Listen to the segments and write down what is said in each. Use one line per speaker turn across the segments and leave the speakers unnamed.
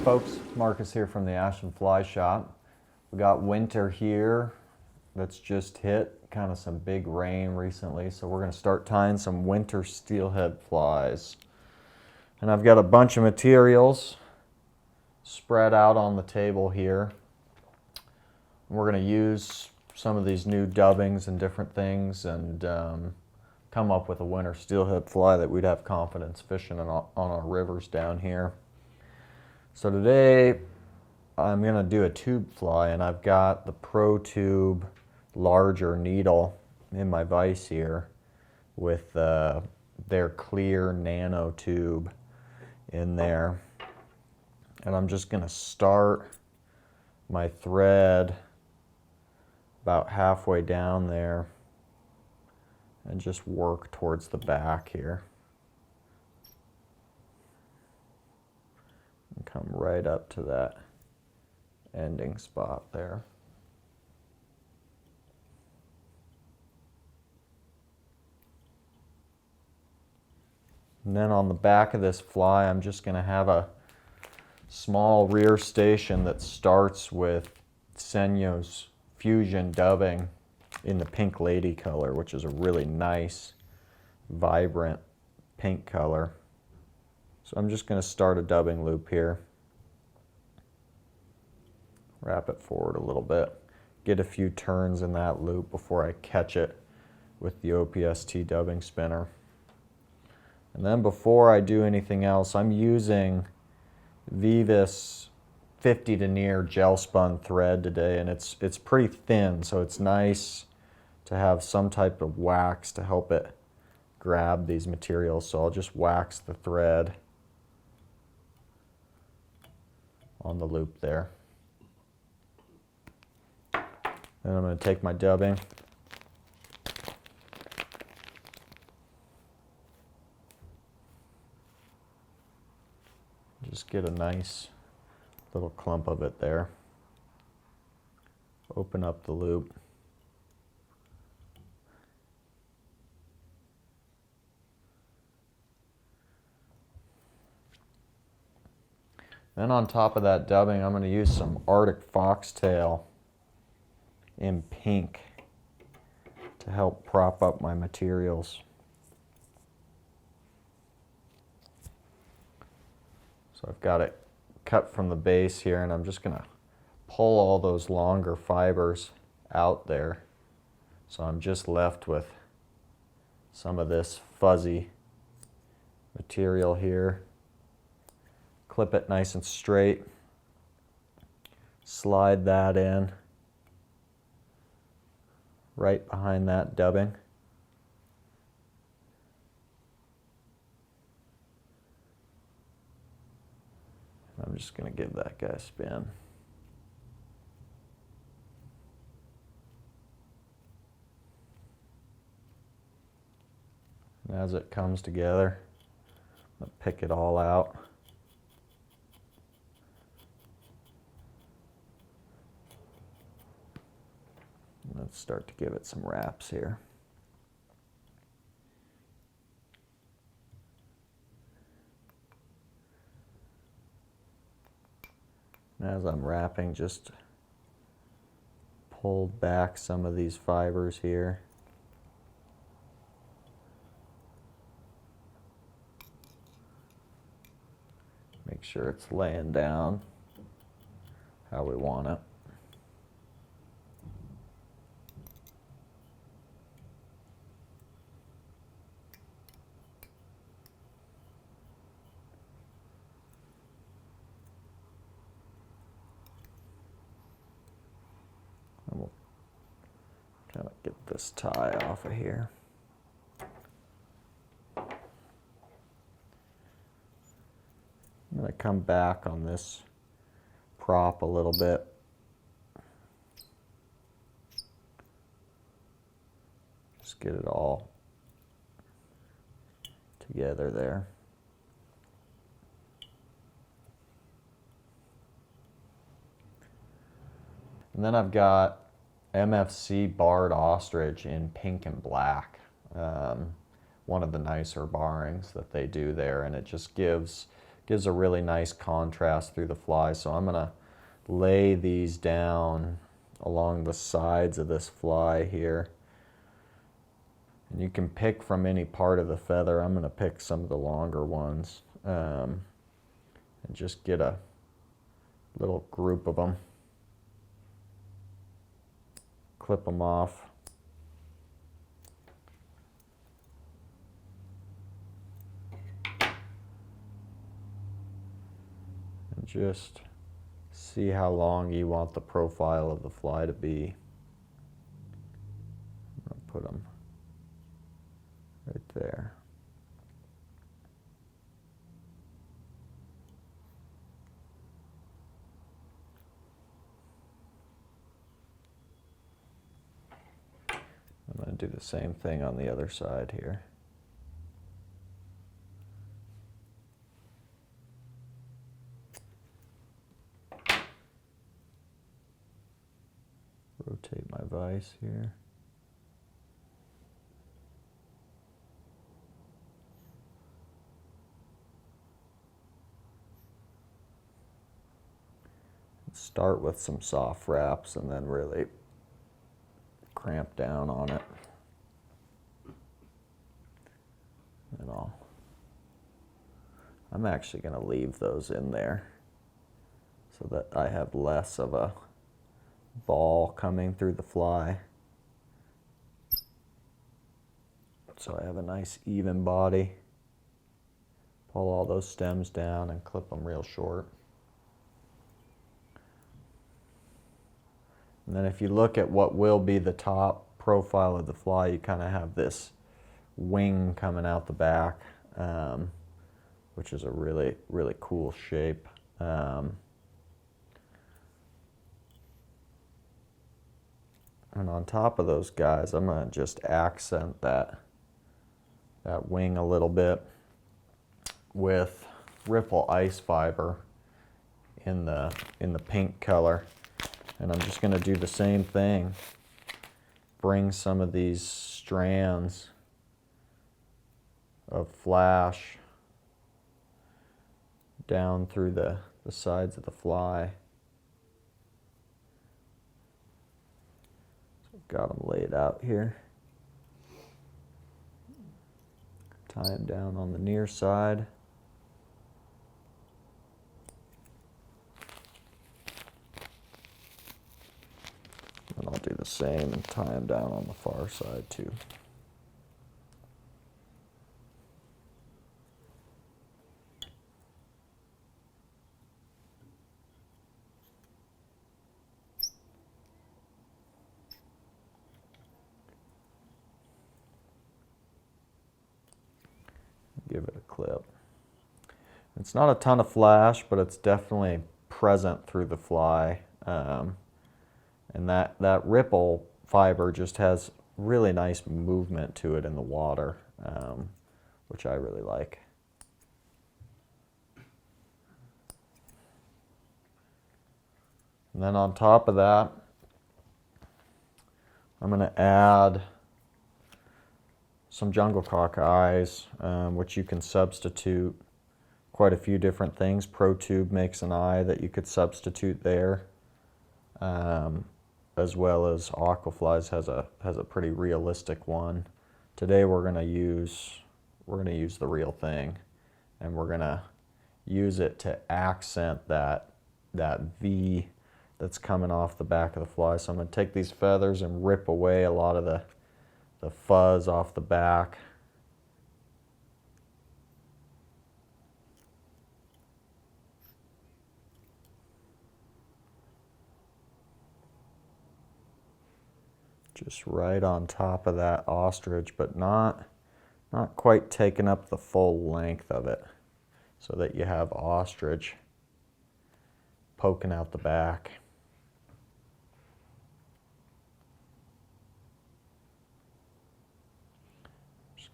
Folks, Marcus here from the Ashland Fly Shop. We got winter here that's just hit, kind of some big rain recently, so we're going to start tying some winter steelhead flies. And I've got a bunch of materials spread out on the table here. We're going to use some of these new dubbings and different things and come up with a winter steelhead fly that we'd have confidence fishing on our rivers down here. So today I'm going to do a tube fly, and I've got the Pro Tube larger needle in my vise here with their clear nano tube in there. And I'm just going to start my thread about halfway down there and just work towards the back here. And come right up to that ending spot there. And then on the back of this fly, I'm just going to have a small rear station that starts with Senyo's Fusion dubbing in the Pink Lady color, which is a really nice, vibrant pink color. So I'm just going to start a dubbing loop here. Wrap it forward a little bit. Get a few turns in that loop before I catch it with the OPST dubbing spinner. And then before I do anything else, I'm using Vise 50 denier gel spun thread today, and it's pretty thin, so it's nice to have some type of wax to help it grab these materials. So I'll just wax the thread on the loop there. Then I'm going to take my dubbing, just get a nice little clump of it there. Open up the loop. Then on top of that dubbing, I'm going to use some Arctic foxtail in pink to help prop up my materials. So I've got it cut from the base here, and I'm just going to pull all those longer fibers out there. So I'm just left with some of this fuzzy material here. Clip it nice and straight. Slide that in right behind that dubbing. I'm just going to give that guy a spin. And as it comes together, I'm going to pick it all out. Let's start to give it some wraps here. And as I'm wrapping, just pull back some of these fibers here. Make sure it's laying down how we want it. And we'll kind of get this tie off of here. I'm going to come back on this prop a little bit. Just get it all together there. And then I've got MFC barred ostrich in pink and black. One of the nicer barrings that they do there, and it just gives Gives a really nice contrast through the fly. So I'm gonna lay these down along the sides of this fly here. And you can pick from any part of the feather. I'm gonna pick some of the longer ones and just get a little group of them. Clip them off. And just see how long you want the profile of the fly to be. I'm going to put them right there. I'm going to do the same thing on the other side here. Rotate my vise here. Start with some soft wraps and then really cramp down on it. And I'm actually going to leave those in there so that I have less of a ball coming through the fly. So I have a nice even body. Pull all those stems down and clip them real short. And then if you look at what will be the top profile of the fly, you kind of have this wing coming out the back, which is a really, really cool shape. And on top of those guys, I'm going to just accent that wing a little bit with Ripple Ice Fiber in the pink color. And I'm just going to do the same thing. Bring some of these strands of flash down through the sides of the fly. Got them laid out here. Tie them down on the near side. And I'll do the same and tie them down on the far side too. Give it a clip. It's not a ton of flash, but it's definitely present through the fly. And that ripple fiber just has really nice movement to it in the water, which I really like. And then on top of that, I'm going to add some jungle cock eyes, which you can substitute quite a few different things. ProTube makes an eye that you could substitute there, as well as Aquaflies has a pretty realistic one. Today we're going to use the real thing, and we're going to use it to accent that V that's coming off the back of the fly. So I'm going to take these feathers and rip away a lot of the fuzz off the back. Just right on top of that ostrich, but not quite taking up the full length of it, so that you have ostrich poking out the back.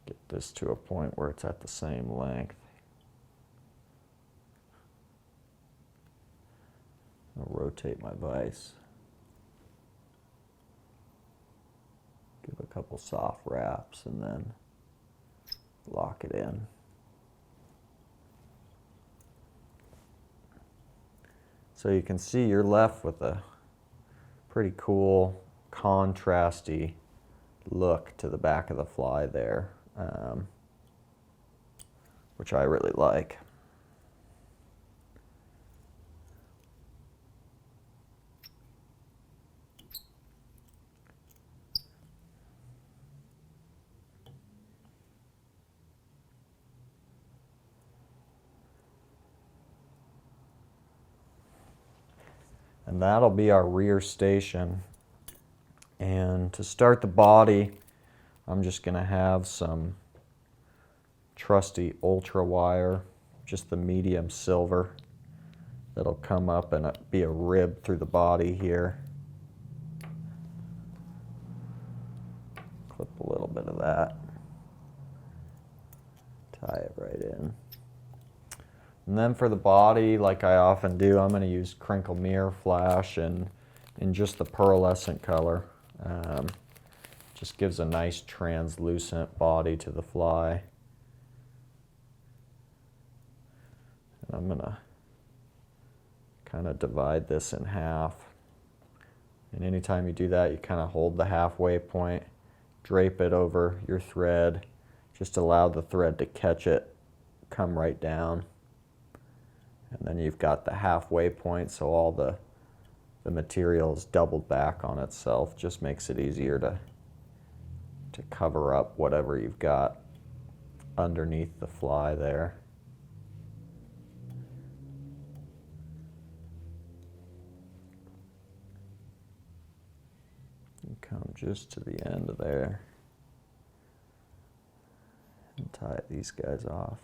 Get this to a point where it's at the same length. I'll rotate my vise. Give a couple soft wraps and then lock it in. So you can see you're left with a pretty cool, contrasty look to the back of the fly there, which I really like. And that'll be our rear station. And to start the body, I'm just going to have some trusty ultra wire, just the medium silver, that'll come up and be a rib through the body here. Clip a little bit of that, tie it right in. And then for the body, like I often do, I'm going to use crinkle mirror flash in just the pearlescent color. Just gives a nice translucent body to the fly. And I'm going to kind of divide this in half. And anytime you do that, you kind of hold the halfway point, drape it over your thread, just allow the thread to catch it, come right down. And then you've got the halfway point, so all the material is doubled back on itself. Just makes it easier to cover up whatever you've got underneath the fly there. And come just to the end of there and tie these guys off.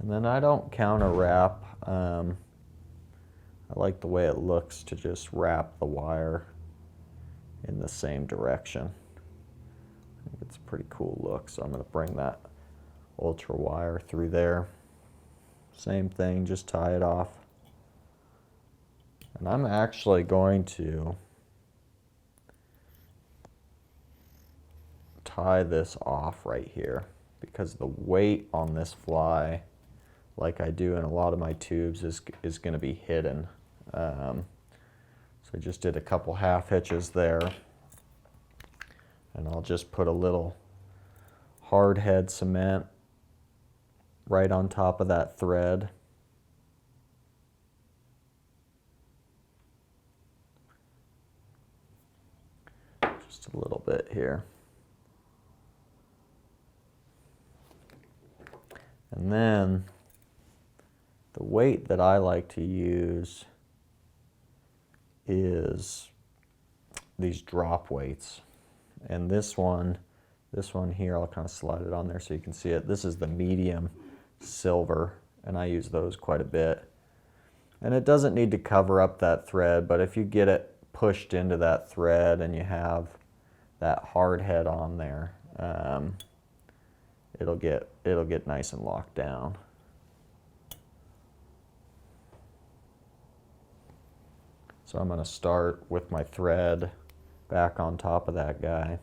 And then I don't counter wrap. I like the way it looks to just wrap the wire in the same direction. I think it's a pretty cool look, so I'm going to bring that ultra wire through there. Same thing, just tie it off. And I'm actually going to tie this off right here because the weight on this fly, like I do in a lot of my tubes, is going to be hidden. So I just did a couple half hitches there, and I'll just put a little hard head cement right on top of that thread. Just a little bit here. And then the weight that I like to use is these drop weights. And this one here, I'll kind of slide it on there so you can see it. This is the medium silver, and I use those quite a bit. And it doesn't need to cover up that thread, but if you get it pushed into that thread and you have that hard head on there, it'll get nice and locked down. So I'm going to start with my thread back on top of that guy.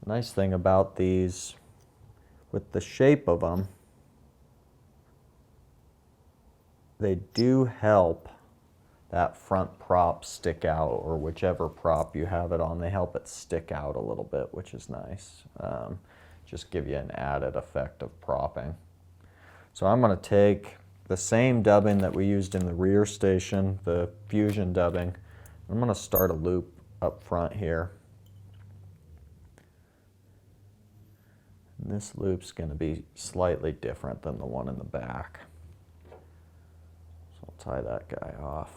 Nice thing about these, with the shape of them, they do help that front prop stick out, or whichever prop you have it on, they help it stick out a little bit, which is nice. Just give you an added effect of propping. So I'm going to take the same dubbing that we used in the rear station, the fusion dubbing. I'm going to start a loop up front here. And this loop's going to be slightly different than the one in the back. So I'll tie that guy off.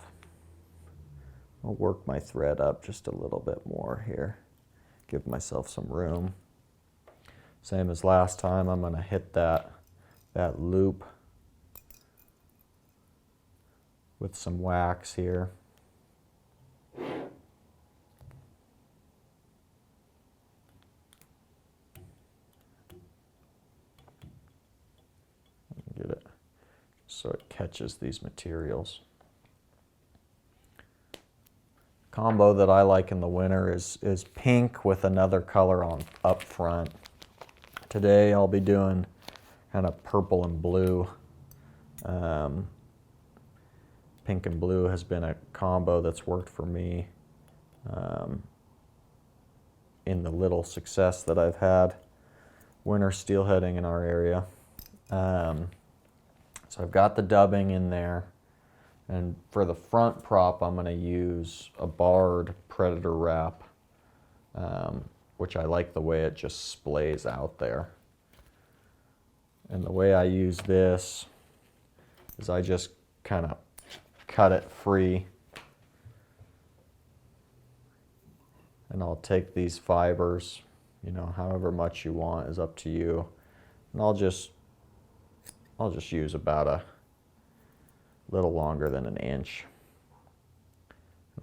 I'll work my thread up just a little bit more here. Give myself some room. Same as last time, I'm going to hit that loop with some wax here. Get it so it catches these materials. Combo that I like in the winter is pink with another color on up front. Today I'll be doing kind of purple and blue. Pink and blue has been a combo that's worked for me in the little success that I've had winter steelheading in our area. So I've got the dubbing in there. And for the front prop, I'm going to use a barred predator wrap, which I like the way it just splays out there. And the way I use this is I just kind of cut it free. And I'll take these fibers, you know, however much you want is up to you. And I'll just use about a little longer than an inch.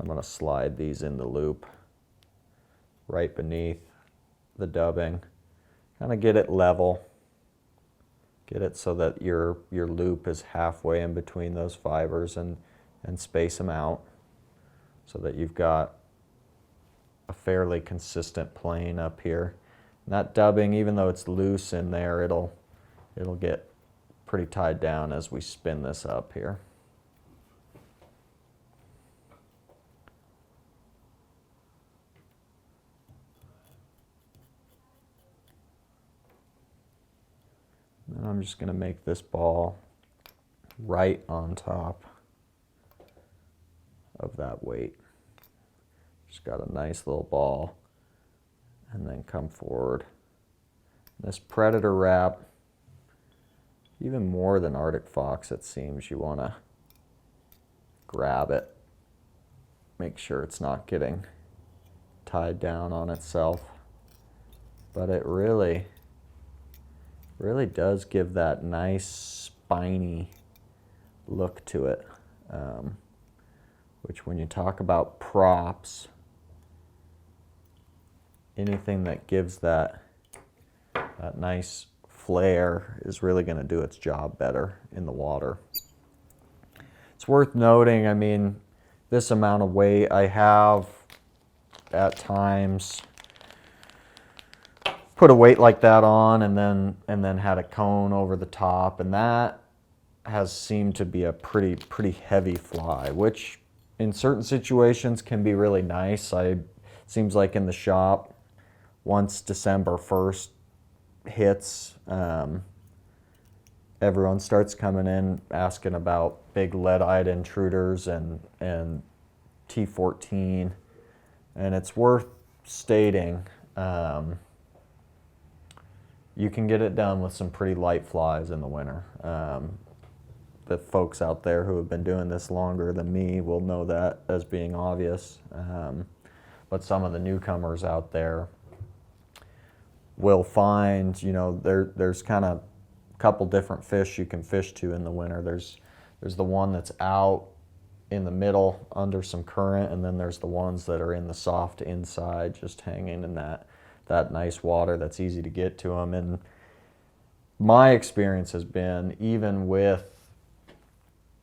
I'm going to slide these in the loop right beneath the dubbing. Kind of get it level. Get it so that your loop is halfway in between those fibers, and space them out so that you've got a fairly consistent plane up here. And that dubbing, even though it's loose in there, it'll get pretty tied down as we spin this up here. And I'm just going to make this ball right on top of that weight. Just got a nice little ball, and then come forward. This predator wrap, even more than Arctic fox, it seems, you want to grab it, make sure it's not getting tied down on itself. But it really does give that nice spiny look to it, which when you talk about props, anything that gives that nice flare is really going to do its job better in the water. It's worth noting, I mean, this amount of weight, I have at times put a weight like that on and then had a cone over the top, and that has seemed to be a pretty heavy fly, which in certain situations can be really nice. Seems like in the shop, once December 1st hits, everyone starts coming in asking about big lead-eyed intruders and T14, and it's worth stating you can get it done with some pretty light flies in the winter. The folks out there who have been doing this longer than me will know that as being obvious, but some of the newcomers out there will find, you know, there's kind of a couple different fish you can fish to in the winter. There's the one that's out in the middle under some current, and then there's the ones that are in the soft inside, just hanging in that nice water that's easy to get to them. And my experience has been, even with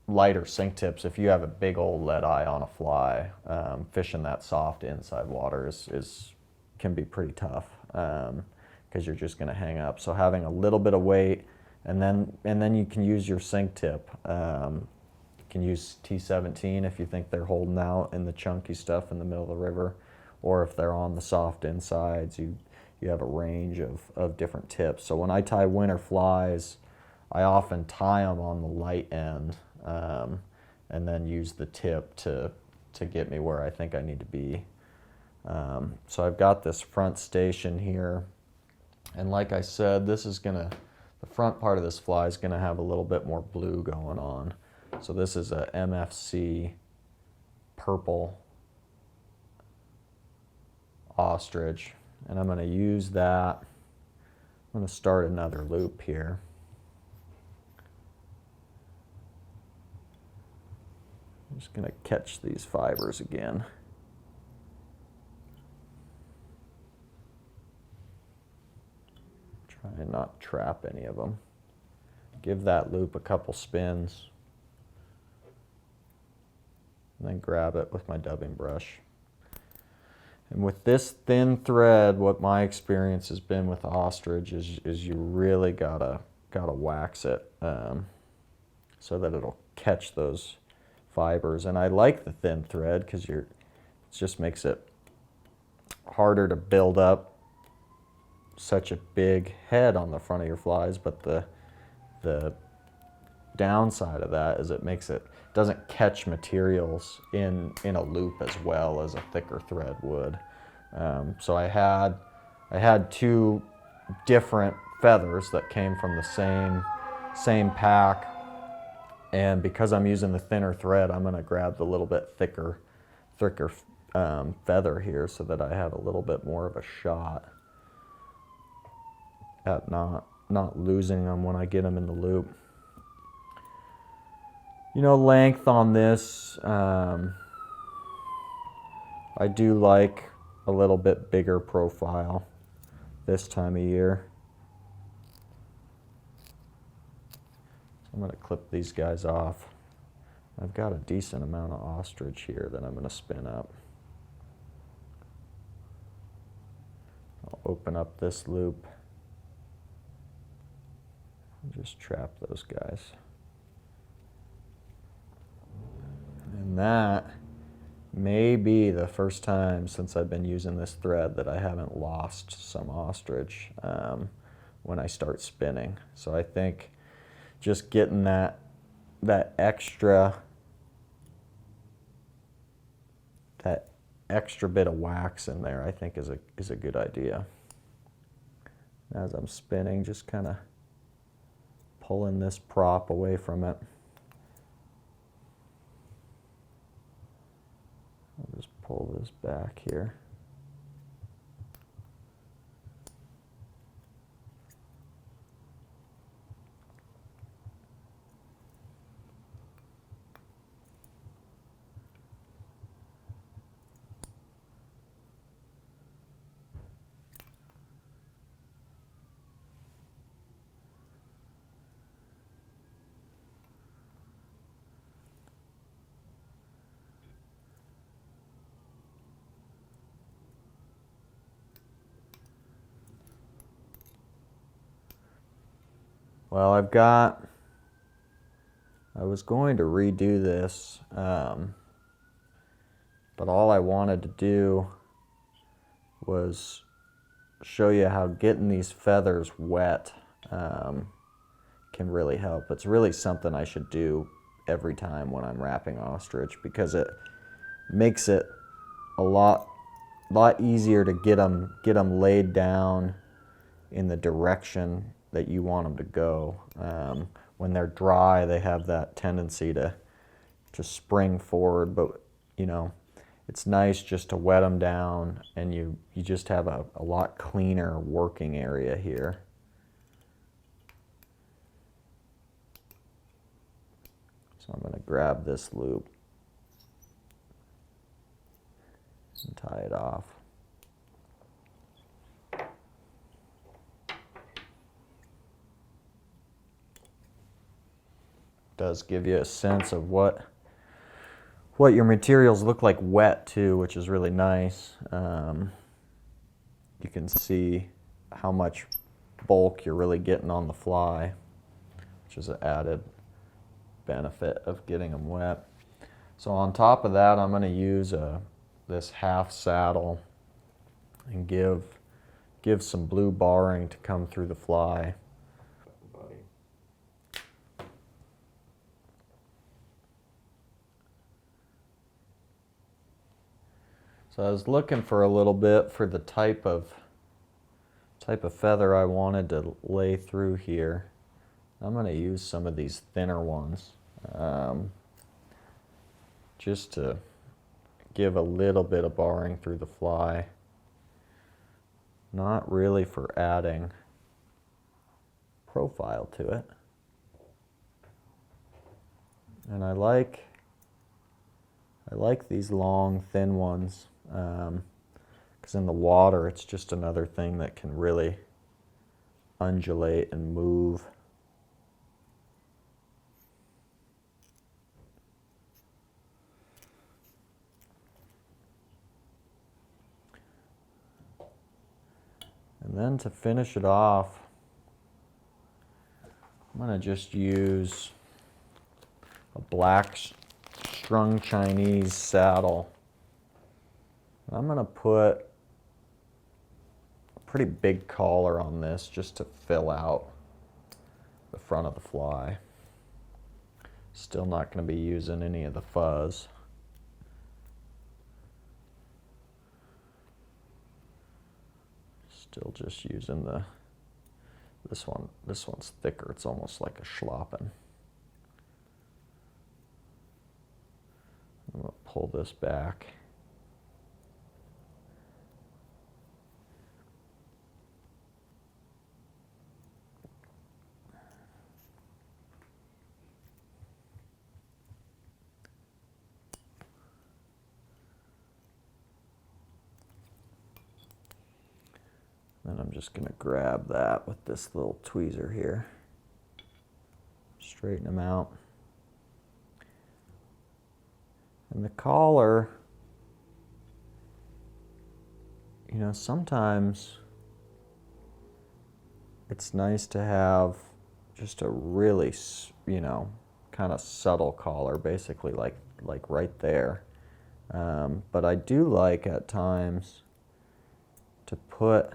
lighter sink tips, if you have a big old lead eye on a fly, fishing that soft inside water can be pretty tough, because you're just going to hang up. So having a little bit of weight, and then you can use your sink tip. You can use T17 if you think they're holding out in the chunky stuff in the middle of the river, or if they're on the soft insides, you have a range of different tips. So when I tie winter flies, I often tie them on the light end, and then use the tip to get me where I think I need to be. So I've got this front station here, and like I said, the front part of this fly is going to have a little bit more blue going on. So this is a MFC purple ostrich, and I'm going to use that. I'm going to start another loop here. I'm just going to catch these fibers again. Try and not trap any of them. Give that loop a couple spins, and then grab it with my dubbing brush. And with this thin thread, what my experience has been with ostrich is you really gotta wax it so that it'll catch those fibers. And I like the thin thread because it just makes it harder to build up such a big head on the front of your flies. But the downside of that is it doesn't catch materials in a loop as well as a thicker thread would. So I had two different feathers that came from the same pack, and because I'm using the thinner thread, I'm going to grab the little bit thicker feather here so that I have a little bit more of a shot at not losing them when I get them in the loop. You know, length on this, I do like a little bit bigger profile this time of year. So I'm going to clip these guys off. I've got a decent amount of ostrich here that I'm going to spin up. I'll open up this loop and just trap those guys. And that may be the first time since I've been using this thread that I haven't lost some ostrich when I start spinning. So I think just getting that extra bit of wax in there, I think is a good idea. As I'm spinning, just kind of pulling this prop away from it. I'll just pull this back here. Well, I was going to redo this, but all I wanted to do was show you how getting these feathers wet can really help. It's really something I should do every time when I'm wrapping ostrich, because it makes it a lot easier to get them laid down in the direction that you want them to go. When they're dry, they have that tendency to spring forward, but you know, it's nice just to wet them down, and you just have a lot cleaner working area here. So I'm going to grab this loop and tie it off. Does give you a sense of what your materials look like wet too, which is really nice. You can see how much bulk you're really getting on the fly, which is an added benefit of getting them wet. So on top of that, I'm going to use this half saddle and give some blue barring to come through the fly. So I was looking for a little bit for the type of feather I wanted to lay through here. I'm going to use some of these thinner ones just to give a little bit of barring through the fly. Not really for adding profile to it. And I like these long, thin ones. Because in the water, it's just another thing that can really undulate and move. then to finish it off, I'm going to just use a black strung Chinese saddle. I'm going to put a pretty big collar on this just to fill out the front of the fly. Still not going to be using any of the fuzz. Still just using this one. This one's thicker. It's almost like a schlappen. I'm going to pull this back. And I'm just going to grab that with this little tweezer here. Straighten them out. And the collar, you know, sometimes it's nice to have just a really, you know, kind of subtle collar, basically like right there. But I do like at times to put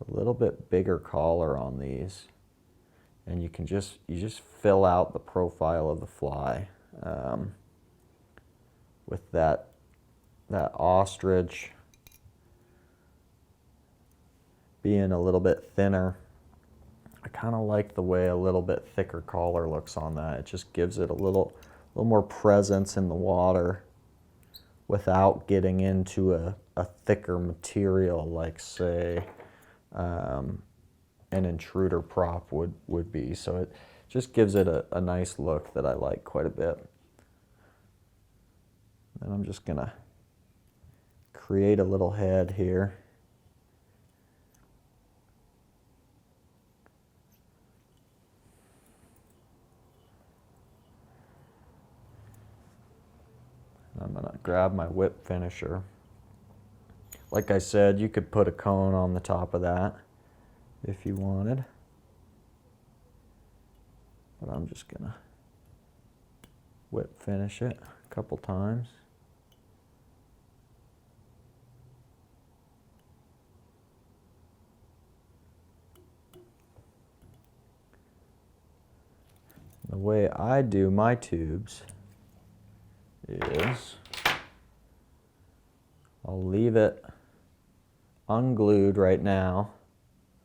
a little bit bigger collar on these, and you just fill out the profile of the fly with that ostrich being a little bit thinner. I kind of like the way a little bit thicker collar looks on that. It just gives it a little more presence in the water without getting into a thicker material like, say, an intruder prop would be. So it just gives it a nice look that I like quite a bit. And I'm just gonna create a little head here. I'm gonna grab my whip finisher. Like I said, you could put a cone on the top of that if you wanted. But I'm just gonna whip finish it a couple times. The way I do my tubes is I'll leave it unglued right now.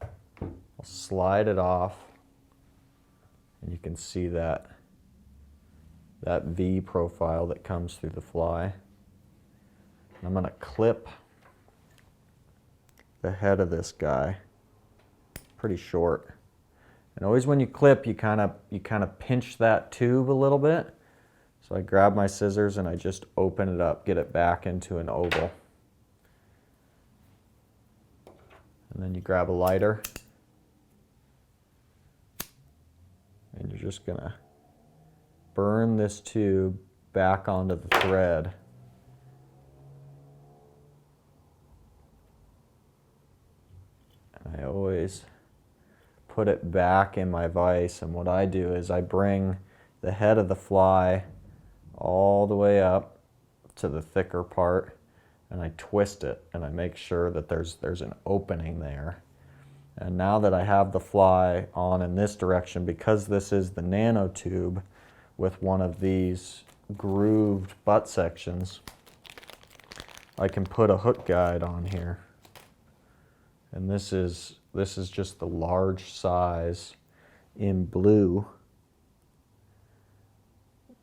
I'll slide it off, and you can see that V profile that comes through the fly. I'm going to clip the head of this guy pretty short. And always when you clip, you kind of pinch that tube a little bit. So I grab my scissors and I just open it up, get it back into an oval. And then you grab a lighter, and you're just gonna burn this tube back onto the thread. And I always put it back in my vise, and what I do is I bring the head of the fly all the way up to the thicker part, and I twist it, and I make sure that there's an opening there. And now that I have the fly on in this direction, because this is the nanotube with one of these grooved butt sections, I can put a hook guide on here. And this is just the large size in blue.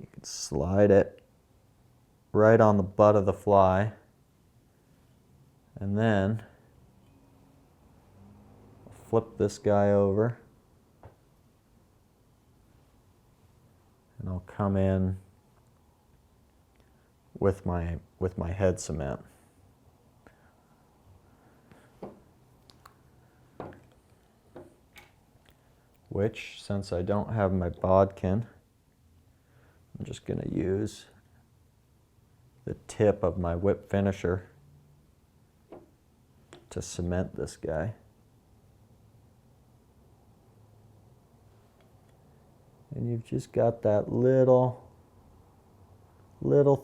You can slide it right on the butt of the fly, and then flip this guy over, and I'll come in with my head cement. Which, since I don't have my bodkin, I'm just going to use the tip of my whip finisher to cement this guy. And you've just got that little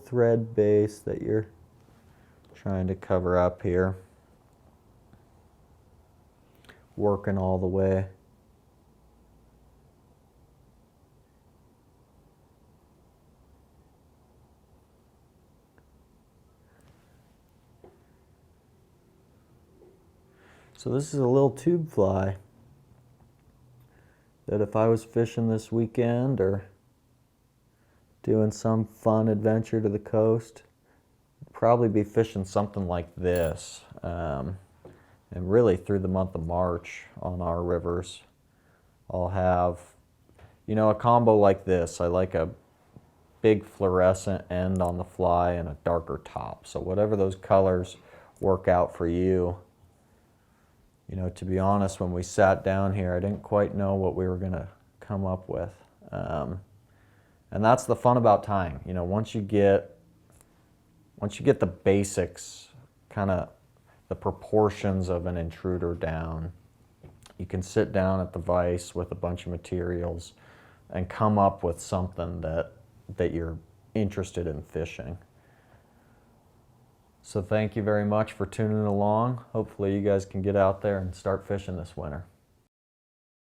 thread base that you're trying to cover up here. Working all the way. So this is a little tube fly that if I was fishing this weekend or doing some fun adventure to the coast, I'd probably be fishing something like this. And really through the month of March on our rivers, I'll have, you know, a combo like this. I like a big fluorescent end on the fly and a darker top. So whatever those colors work out for you. You know, to be honest, when we sat down here, I didn't quite know what we were going to come up with. And that's the fun about tying. You know, once you get the basics, kind of the proportions of an intruder down, you can sit down at the Vise with a bunch of materials and come up with something that you're interested in fishing. So thank you very much for tuning along. Hopefully you guys can get out there and start fishing this winter.